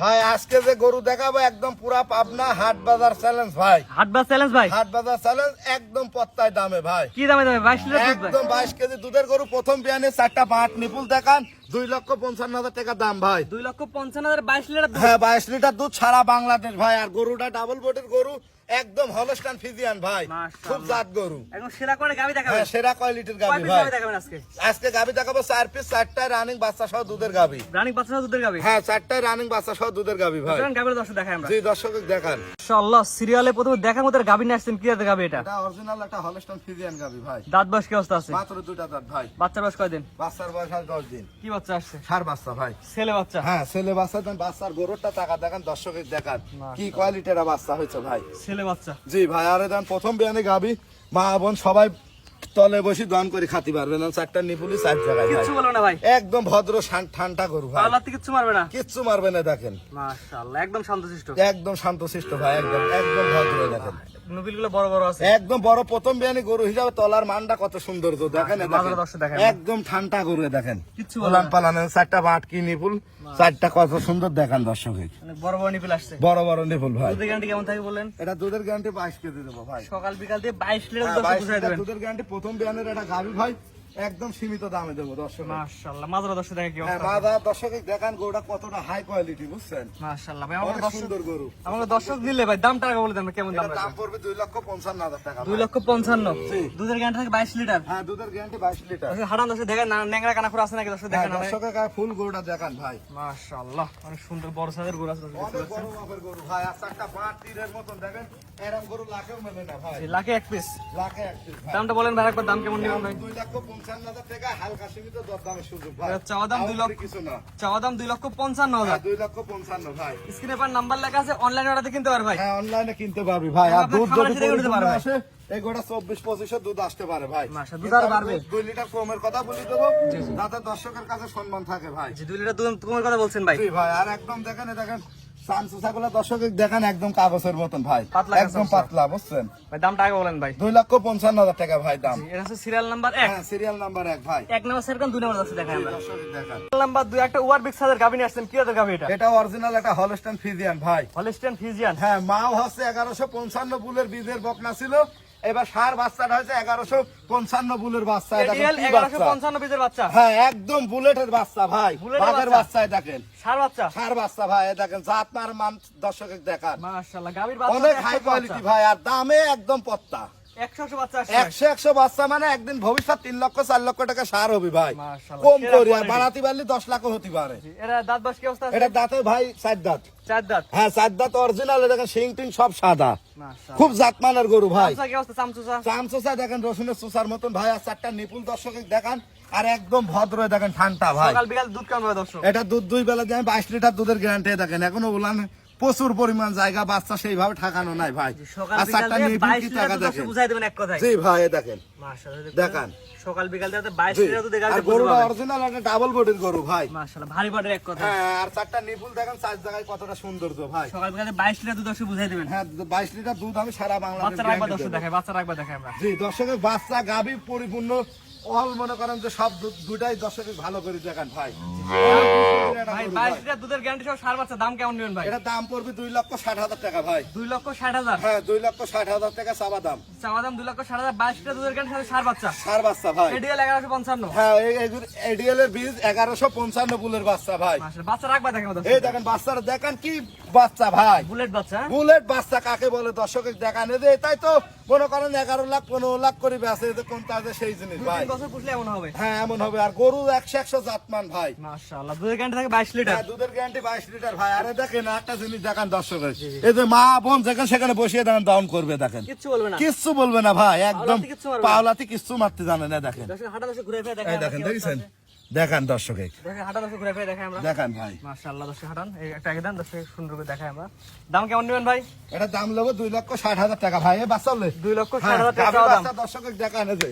ভাই আজকে যে গরু দেখাবো একদম পুরা পাবনা হাট বাজার চ্যালেঞ্জ ভাই। হাট বাজার চ্যালেঞ্জ ভাই, হাট বাজার চ্যালেঞ্জ একদম পত্তায় দামে ভাই। কি দামে দামে? 22 লিটার দুধ ভাই। একদম 22 কেজি দুধের গরু। প্রথম বিয়ানে 4টা বাট নিপুল দেখান, 2,55,000 টাকা দাম ভাই। 2,55,000 22 লিটার দুধ। হ্যাঁ 22 লিটার দুধ সারা বাংলাদেশ ভাই। আর গরুটা ডাবল বডির গরু, একদম হলস্টাইন ফ্রিজিয়ান ভাই, খুব জাত গরু। একদম সেরা করে গাবি দেখাবেন। হ্যাঁ সেরা কোয়ালিটির কয় গাবি পিস ভাই। গাবি দেখাবেন আজকে? আজকে গাবি দেখাবো 4 পিস, 4টা রানিং বাচ্চা সহ দুধের গাবি। রানিং বাচ্চা সহ দুধের গাবি। হ্যাঁ 4টা রানিং বাচ্চা সহ দুধের গাবি ভাই। চলেন গাবির দর্শক দেখাই আমরা। জি দর্শক দেখান। মাশাআল্লাহ, সিরিয়ালে প্রথমে দেখার মতো গাবি নিয়ে আসছেন। কি জাতের গাবি এটা? এটা অরিজিনাল একটা হলস্টাইন ফ্রিজিয়ান গাবি ভাই। দাঁত বয়স কি অবস্থা আছে? মাত্র 2টা দাঁত ভাই। বাচ্চার বয়স কয়দিন? বাচ্চার বয়স আর 10 দিন। কি বাচ্চা আসছে? ষাঁড় বাচ্চা ভাই। ছেলে বাচ্চা? হ্যাঁ ছেলে বাচ্চা দেন। বাচ্চার গরুরটা টাকা দেখান, দর্শকের দেখান কি কোয়ালিটির বাচ্চা হয়েছে ভাই। ছেলে বাচ্চা। জি ভাই। আরে দেন প্রথম বিয়ানে গাবি, মা বোন সবাই তলে বসে দন করে খাতি পারবে না। 4টা নিপুলি 4 জায়গায় ভাই। কিচ্ছু বলবে না ভাই? একদম ভদ্র ঠান্ডা গরু ভাই। পালাতে কিচ্ছু মারবে না? কিচ্ছু মারবে না দেখেন। মাশাআল্লাহ, একদম শান্তশিষ্ট। একদম শান্তশিষ্ট ভাই, একদম একদম ভদ্র দেখেন। নবিলগুলো বড় বড় আছে। একদম বড় প্রথম বিয়ানি গরু হিসাবে তলার মানটা কত সুন্দর তো দেখেন। মাথার দর্শক দেখেন। একদম ঠান্ডা গরু দেখেন। কিচ্ছু পালান পালান 4টা বাট কি নিপুল, 4টা কত সুন্দর দেখেন দর্শকে। মানে বড় বড় নিপিল আসছে। বড় বড় নিপুল ভাই। দুধের গ্যারান্টি কেমন থাকে বলেন? এটা দুধের গ্যারান্টি 22 কেজি দেবো ভাই। সকাল বিকাল দিয়ে 22 লিটার হ্যাঁ, দুধ 22 বুঝাই লিটার দেবেন। দুধের গ্যারান্টি। প্রথম বিয়ানের এটা গাবি ভাই, একদম সীমিত দামে দেবো দর্শক। মাশাআল্লাহ, মাজার দর্শক দেখে কি হ্যাঁ অবস্থা? বাদা দর্শকে দেখান গরুটা কতটা হাই কোয়ালিটি বুঝছেন। মাশাআল্লাহ ভাই, অনেক আমাকে দর্শক, সুন্দর গরু। আমাকে দর্শক দিলে ভাই দাম টাকা বলে দেন কেমন দাম এটার দাম রাখবেন? পড়বে 2,55,000 টাকা। 2,55,000। জি। দুধের গ্যারান্টি থাকে 22 লিটার। হ্যাঁ দুধের গ্যারান্টি 22 লিটার। হাড়ান দর্শক দেখেন, ন্যাংরা কানাখুর আছে নাকি দর্শক হ্যাঁ দেখেন? দর্শকের গায়ে ফুল গরুটা দেখান ভাই। মাশাআল্লাহ, অনেক সুন্দর বড় সাইজের গরু আছে দর্শক। অনেক বড় মাপের গরু ভাই। আর 4টা বাট তীরের মতন দেখেন। এরকম গরু লাখেও মেলে না ভাই। এই লাখে এক পিস। লাখে এক piece ভাই। দামটা বলেন ভাই, একবার দাম কেমন নেবেন ভাই? 2,55,000 টাকা, হালকা সীমিত দরদামের সুযোগ ভাই। এটা চাওয়া দাম 2 আউটরি লক্ষ, কিছু না। চাওয়া দাম 2,55,000। 2,55,000 ভাই। স্ক্রিনে পার নাম্বার লেখা আছে, অনলাইনে অর্ডার কিনতে পারবে ভাই। হ্যাঁ অনলাইনে কিনতে পারবি ভাই। আর আপনার দুধ খামারে যদি যেটা নিতে পারবে। আসে এই গোটা 24-25 দুধ আসতে পারে ভাই। মাশাআল্লাহ, দুধ আরো বাড়বে। 2 লিটার কমের কথা বলি দেবো, যাতে দর্শকের কাছে সম্মান থাকে ভাই। জি, 2 লিটার দুধ তোমার কথা বলছেন ভাই। জি ভাই। আর একদম দেখেন দেখেন সানসুসাগুলো দর্শকের দেখেন, একদম কাগজের মতন ভাই, পাতলা একদম কাঁচা। পাতলা বুঝছেন। ভাই দামটা আগে বলেন ভাই। 2,55,000 টাকা ভাই দাম। জি, এটা হচ্ছে সিরিয়াল নাম্বার 1। হ্যাঁ সিরিয়াল নাম্বার 1 ভাই। 1 নাম্বার সেরকম 2 নাম্বার দর্শক দেখাই আমরা। দর্শক দেখান। নাম্বার 2 একটা ওয়ার বিগ সাইজের গাবি নিয়ে আসছেন। কি জাতের গাবি এটা? এটা অরিজিনাল একটা হলস্টাইন ফ্রিজিয়ান ভাই। Holstein Friesian. হ্যাঁ মাও হচ্ছে 1155 বুলের বীজের বকনা ছিল। এবার সার বাচ্চাটা হয়েছে 1155 বুলের বাচ্চা। এটা এডিএল কি বাচ্চা? 1155 পিসের বাচ্চা। হ্যাঁ একদম বুলেটের বাচ্চা ভাই। বুলেটের বাঘের বাচ্চা। বাচ্চায় দেখেন, সার বাচ্চা। সার বাচ্চা ভাই। এ দেখেন জাতমার মান দর্শকের দেখান। মাশাআল্লাহ, গাবির বাচ্চা অনেক হাই কোয়ালিটি ভাই। আর দামে একদম পত্তা। 100 বাচ্চা আসছে। 100 বাচ্চা মানে একদিন ভবিষ্যৎ 3 লক্ষ 4 লক্ষ টাকা সার হবে ভাই। মাশাআল্লাহ, কম সেরা করি আর quality। বানাতে পারলে 10 লাখ হতে পারে। এরা দাঁত বাস কি অবস্থা আছে? এটা দাঁতে ভাই 4 দাঁত। 4 দাঁত। হ্যাঁ 4 দাঁত অরিজিনাল। দেখেন শিং টিং সব সাদা, মাশাআল্লাহ। খুব জাতমানের গরু ভাই। চামচা কি অবস্থা? চামচুসা। চামচোচা দেখেন রসুনের চোষার মতন ভাই। আর 4টা নিপুল দর্শকের দেখান। আর একদম ভদ্র দেখেন ঠান্ডা ভাই। সকাল বিকাল দুধ কেমন হবে দর্শক? এটা দুধ 2 বেলা দিয়ে 22 লিটার দুধের গ্যারান্টি দেখেন। এখনো উলান প্রচুর পরিমাণ জায়গা, বাচ্চা সেইভাবে ঠাকানো নাই ভাই। সকাল আর বিকাল 4টা দিয়ে নিপুল 22 কি লিটার টাকা দুধ দেখেন। বুঝাই দেবেন এক কথায়। জি ভাই এ দেখেন। মাশাআল্লাহ, দেখান। সকাল বিকাল দিয়ে 22 জি। লিটার দুধ আর গাবি গরুটা গরুটা অরিজিনাল একটা ডাবল বডির গরু ভাই। মাশাআল্লাহ, ভারী বডির এক কথা। হ্যাঁ আর 4টা নিপুল দেখেন 4 জায়গায় কতটা সৌন্দর্য ভাই। সকাল বিকাল 22 লিটার দুধ দর্শক বুঝাই দেবেন। হ্যাঁ 22 লিটার দুধ আমি সারা বাংলাদেশ বাচ্চা রাখবা guarantee দর্শক দেবো। দেখাই, বাচ্চা রাখবা দেখাই আমরা। জি দর্শকের বাচ্চা গাবি পরিপূর্ণ অল মনে করেন যে সব দুটাই দর্শকের ভালো করে দেখান ভাই। ভাই 22 লিটার দুধের গ্যারান্টি সহ সার বাচ্চা দাম কেমন নেবেন ভাই? এটা দাম পড়বে 2,60,000 টাকা ভাই। 2,60,000। হ্যাঁ 2,60,000 টাকা চাওয়া দাম। চাওয়া দাম 2,60,000। 22 লিটার দুধের গ্যারান্টি সহ সার বাচ্চা। সার বাচ্চা ভাই। এডিএল 1155। হ্যাঁ এডিএল এর বীজ 1155 বুলের বাচ্চা ভাই। মাশাআল্লাহ, বাচ্চা রাখবা দেখাই দর্শক। এই দেখেন বাচ্চারা দেখেন কি বাচ্চা ভাই। বুলেট বাচ্চা। বুলেট বাচ্চা কাকে বলে দর্শকের দেখান। এই যে তাই তো মনে করেন 11 লাখ 15 লাখ করে বেচে, যে কোনটা যে সেই জিনিস ভাই। 2-3 বছর পুষলে এমন হবে। হ্যাঁ এমন হবে। আর গরু 100 জাতমান ভাই। মাশাআল্লাহ, দুধের গ্যারান্টি থাকে 22 লিটার। হ্যাঁ, দুধের গ্যারান্টি 22 লিটার ভাই। আরে দেখেন একটা জিনিস দেখান দর্শকের, এই যে মা বোন যেখানে সেখানে বসিয়ে দেখেন ডাউন করবে দেখেন, কিচ্ছু বলবে না। কিচ্ছু বলবে না ভাই। একদম পাওলাতে কিচ্ছু মারবে না। পাওলাতে কিচ্ছু মারতে জানে না। দেখেন দর্শক হাঁটা দর্শক ঘুরে ফিরে এই দেখাই। দেখেন দেখেছেন, দেখান দর্শকে দর্শক হাঁটা দর্শক ঘুরে ফিরে দেখাই আমরা। দেখান ভাই। মাশাআল্লাহ, দর্শক হাঁটান এই একটা আগে দেন, দর্শক সুন্দর করে দেখাই আমরা। দাম কেমন নেবেন ভাই? এটা দাম নেবো 2,60,000 টাকা ভাই। এ বাচ্চা হলে 2,60,000 টাকা দাম। দর্শকের দেখান এই যে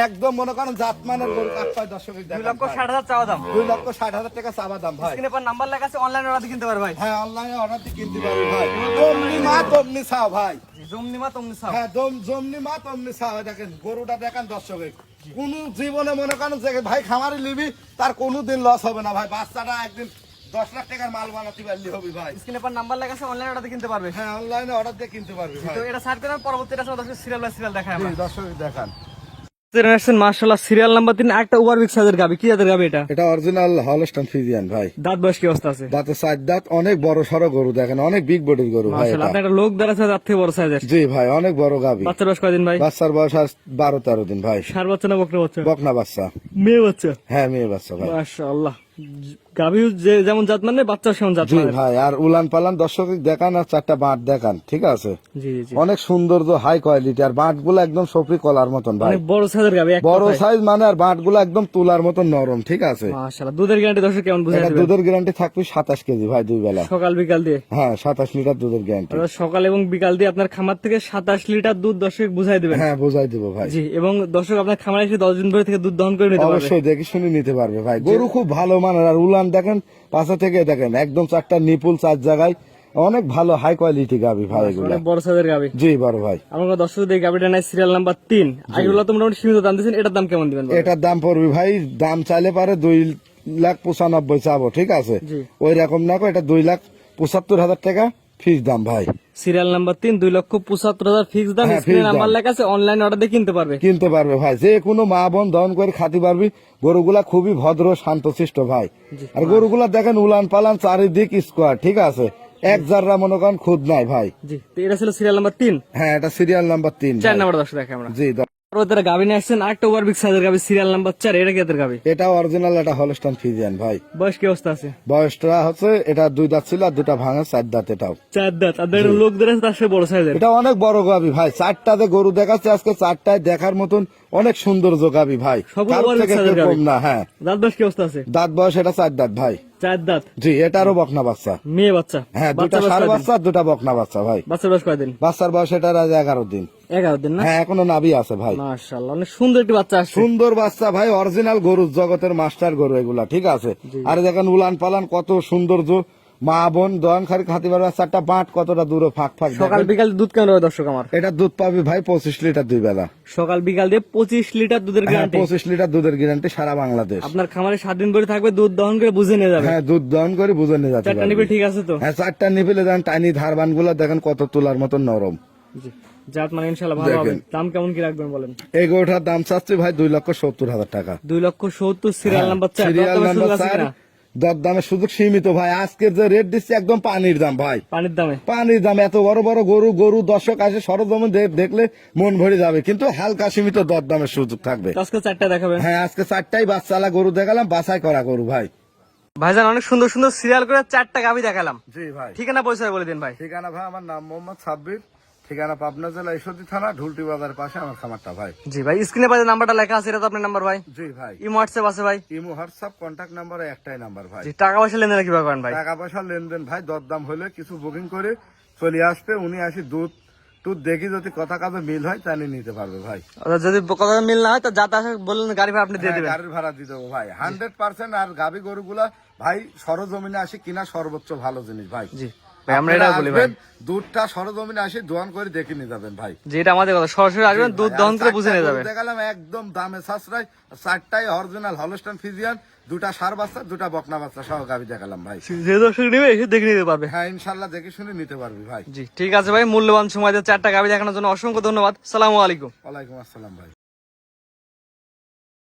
একদম মনে করেন জাতমানের গরু কাটপায় দর্শকের দেখান। 2,60,000 চাওয়া দাম। 2,60,000 টাকা চাওয়া দাম ভাই। স্ক্রিনে পর নাম্বার লেখা আছে, অনলাইনে অর্ডার কিনতে পারবে ভাই। হ্যাঁ অনলাইনে অর্ডার দিয়ে কিনতে পারবি ভাই। তমনি মা তমনি চাও ভাই। জমনি মা তমনি সাও। হ্যাঁ জমনি মা তমনি চাও। দেখেন গরুটা দেখান দর্শকের। কোন জীবনে মনে করেন যে ভাই খামারে নিবি তার কোনোদিন লস হবে না ভাই। বাচ্চাটা একদিন 10 লাখ টাকার মাল বানাতে পারলি হবে ভাই। স্ক্রিনে পর নাম্বার লেখা আছে, অনলাইন অর্ডার কিনতে পারবে। হ্যাঁ অনলাইনে অর্ডার দিয়ে কিনতে পারবি ভাই। তো এটা সার্চ করেন, পরবর্তীটা আসলে দর্শক সিরিয়াল বাই সিরিয়াল দেখায় আমরা। জি, দর্শক দেখান। মাশাআল্লাহ, সিরিয়াল নাম্বার 3 একটা ওভার বিগ সাইজের গাবি। কি জাতের গাবি এটা? এটা অরিজিনাল হলস্টাইন ফ্রিজিয়ান ভাই। দাঁত বয়স কি অবস্থা আছে? দাঁতে 4 দাঁত, অনেক বড় সড়ো গরু, দেখেন অনেক বিগ বডির গরু ভাই মাশাআল্লাহ, এটা। আপনার একটা লোক দ্বারা আছে তার থেকে বড় সাইজের। জি ভাই, অনেক বড় গাবি। বাচ্চার বয়স কয়দিন ভাই? বাচ্চার বয়স আজ 12-13 দিন ভাই। ষাঁড় বাচ্চা না বকনা বাচ্চা? বকনা বাচ্চা। মেয়ে বাচ্চা? হ্যাঁ মেয়ে বাচ্চা ভাই। মাশাআল্লাহ, গাবি যেমন জাত মানে বাচ্চা সেমন জাত জি মানে। ভাই, আর উলান পালান দর্শক দেখান, আর 4টা বাঁট দেখান, ঠিক আছে। জি জি, অনেক সৌন্দর্য, হাই কোয়ালিটি, আর বাঁট গুলো একদম সফি কলার মতন ভাই। অনেক বড় সাইজের গাবি, এক বড় কথায়। সাইজ মানে, আর বাঁট গুলো একদম তুলার মতন নরম, ঠিক আছে। মাশাআল্লাহ, দুধের গ্যারান্টি দর্শক কেমন বুঝাই এটা দিবেন? দুধের গ্যারান্টি থাকবে 27 কেজি ভাই, 2 বেলা। সকাল বিকাল দিয়ে? হ্যাঁ 27 লিটার দুধের গ্যারান্টি। অর্থাৎ সকাল এবং বিকাল দিয়ে আপনার খামার থেকে 27 লিটার দুধ দর্শক বুঝাই দিবেন। হ্যাঁ বোঝাই দেবো ভাই। জি, এবং দর্শক আপনার খামারে এসে 10 দিন ধরে থেকে দুধ দহন করে নিতে পারবে। অবশ্যই দেখে শুনে নিতে পারবে ভাই। গরু খুব ভালো মানের, আর উলান দেখেন পাশে থেকে দেখেন একদম 4টা নিপুল 4 জায়গায়, অনেক ভালো হাই কোয়ালিটি গাবি ভাই এগুলো। অনেক বড় সাইজের গাবি। জি বড় ভাই। আমরা দর্শক এই গাবিটা নাই সিরিয়াল নাম্বার 3। আগেগুলো তো মোটামুটি সীমিত দাম দিয়েছেন, এটার দাম কেমন দিবেন? এটার দাম পড়বে ভাই, দাম চাইলে পারে 2,95,000 চাবো, ঠিক আছে। জি। ওই রকম না, এটা 2,75,000 টাকা ফিক্স দাম ভাই। সিরিয়াল নাম্বার 3, 2,75,000 ফিক্স দাম। হ্যাঁ, স্ক্রিনে fixed নাম্বার দাম। লেখা আছে, অনলাইন অর্ডার দিয়ে কিনতে পারবে। কিনতে পারবে ভাই, যে কোনো মা বোন দহন করে খাতে পারবি। গরুগুলা খুবই ভদ্র শান্তশিষ্ট ভাই। জি। আর গরুগুলা দেখেন উলান পালান চারিদিক স্কোয়ার, ঠিক আছে। এক জাররা মনে করেন খুদ নাই ভাই। জি, তো এটা ছিল সিরিয়াল নাম্বার 3। হ্যাঁ এটা সিরিয়াল নাম্বার 3 4 নাম্বার দর্শক দেখে আমরা। জি পরবর্তীতে গাবি নিয়ে আসছেন আরেকটা ওভার বিগ সাইজের গাবি, সিরিয়াল নাম্বার 4। এটা কি জাতের গাবি? এটা অরিজিনাল, এটা হলস্টাইন ফ্রিজিয়ান ভাই। বয়স কি অবস্থা আছে? বয়সটা হচ্ছে, এটা 2 দাঁত ছিল, আর 2টা ভাঙা, 4 দাঁত এটাও। 4 দাঁত। আর একটা লোক ধরে আছে তার সাথে বড় সাইজের। এটা অনেক বড় গাবি ভাই। 4টাতে গরু দেখাচ্ছে আজকে, 4টায় দেখার মতন অনেক সৌন্দর্য গাবি ভাই। সবগুলো কারোর বড় থেকে সাইজের কেউ গাভী। কম না। হ্যাঁ দাঁত বয়স কি অবস্থা আছে? দাঁত বয়স এটা 4 দাঁত ভাই। 4 দাঁত। জি, এটারও বকনা বাচ্চা। মেয়ে বাচ্চা? হ্যাঁ 2টা বাচ্চার বয়স ষাঁড় কয়দিন? বাচ্চা, 2টা বকনা বাচ্চা ভাই। বাচ্চার বয়স কয়দিন? বাচ্চার বয়স এটার আজ 11 দিন। 11 দিন না? হ্যাঁ এখনো নাভি আছে ভাই। মাশাআল্লাহ, অনেক সুন্দর একটি বাচ্চা আসছে। সুন্দর বাচ্চা ভাই, অরিজিনাল গরুর জগতের মাস্টার গরু এগুলা, ঠিক আছে। আর দেখেন উলান পালান কত সৌন্দর্য, মা বোন দহন খাতি পারবে। 4টা বাঁট কতটা দূরে ফাঁক ফাঁক সকাল দেখেন। বিকাল দুধ কেমন হবে দর্শক আমার? এটা দুধ পাবি ভাই 25 লিটার 2 বেলা। সকাল বিকাল দিয়ে 25 লিটার দুধের হ্যাঁ গ্যারান্টি। 25 লিটার দুধের গ্যারান্টি সারা বাংলাদেশ। আপনার খামারে 7 দিন ধরে থাকবে, দুধ দহন করে বুঝে নিয়ে যাবে। হ্যাঁ দুধ দহন করে বুঝে নিয়ে যাচ্ছে। 4টা নিবে ঠিক আছে তো? হ্যাঁ 4টা নিপিলে দেখেন টাইনি ধারবান গুলা দেখেন কত তুলার মতন নরম। জি, জাত মানে ইনশাআল্লাহ ভালো হবে। দেখেন। দাম কেমন কি রাখবেন বলেন? এই গরুটার দাম চাচ্ছি ভাই 2,70,000 টাকা। 2,70,000 সিরিয়াল নাম্বার 4। Serial number 4। দর দামের সুযোগ সীমিত ভাই। আজকের যে রেট দিচ্ছে একদম পানির দাম ভাই। পানির দামে? পানির দাম। এত বড় বড় গরু দর্শক আসে সরজমিন দেখলে মন ভরে যাবে, কিন্তু হালকা সীমিত দর দামের সুযোগ থাকবে। আজকে 4টা দেখাবেন? হ্যাঁ আজকে 4টাই বাচ্চালা গরু দেখালাম, বাছাই করা গরু ভাই। ভাইজান অনেক সুন্দর সুন্দর সিরিয়াল করে 4টা গাবি দেখালাম। জি ভাই। ঠিকানা পরিচয় বলে দিন ভাই। ঠিকানা ভাই, আমার নাম মোহাম্মদ সাব্বির, ঠিকানা পাবনা জেলা ঈশ্বরদী থানা ঢুলটি বাজারের পাশে আমার খামারটা ভাই। জি ভাই, স্ক্রিনে পাশে নাম্বারটা লেখা আছে, এটা তো আপনার নাম্বার ভাই? জি ভাই। ইমো হোয়াটসঅ্যাপ আছে ভাই? ইমো হোয়াটসঅ্যাপ কন্ট্যাক্ট নাম্বার একটাই নাম্বার ভাই। জি, টাকা পয়সা লেনদেন কিভাবে করেন ভাই? টাকা পয়সা লেনদেন ভাই দরদাম হলে কিছু বুকিং করে চলে আসবে, উনি আসি দুধ দেখি যদি কথা কাজে মিল হয় তাহলে নিতে পারবে ভাই। অর্থাৎ যদি কথা মিল না হয় তো যাতে আসে বললেন গাড়ি ভাড়া আপনি দিয়ে হ্যাঁ, দিবেন। গাড়ির ভাড়া দিয়ে দেবো ভাই 100%। আর গাভী গরুগুলা ভাই সরজমিনে আসি কিনা সর্বোচ্চ ভালো জিনিস ভাই। জি ভাই, আমরা এটা বলি ভাই। দুধটা সরজমিনে আসি দোয়ান করে দেখে নিয়ে যাবেন ভাই। যে এটা আমাদের কথা, সরাসরি আসবেন দুধ দহন করে বুঝে নিয়ে যাবেন। দেখালাম একদম দামে সাশ্রয়। 4টাই অরিজিনাল হলস্টাইন ফ্রিজিয়ান, 2টা ষাঁড় বাচ্চা, 2টা বকনা বাচ্চা সহ গাভী দেখালাম ভাই। যে দর্শক নেবে এসে দেখে নিতে পারবে। হ্যাঁ ইনশাল্লাহ দেখে শুনে নিতে পারবি ভাই। জি ঠিক আছে ভাই, মূল্যবান সময় দিয়ে 4টা গাভি দেখানোর জন্য অসংখ্য ধন্যবাদ। সালামু আলাইকুম। ওয়ালাইকুম আসসালাম ভাই।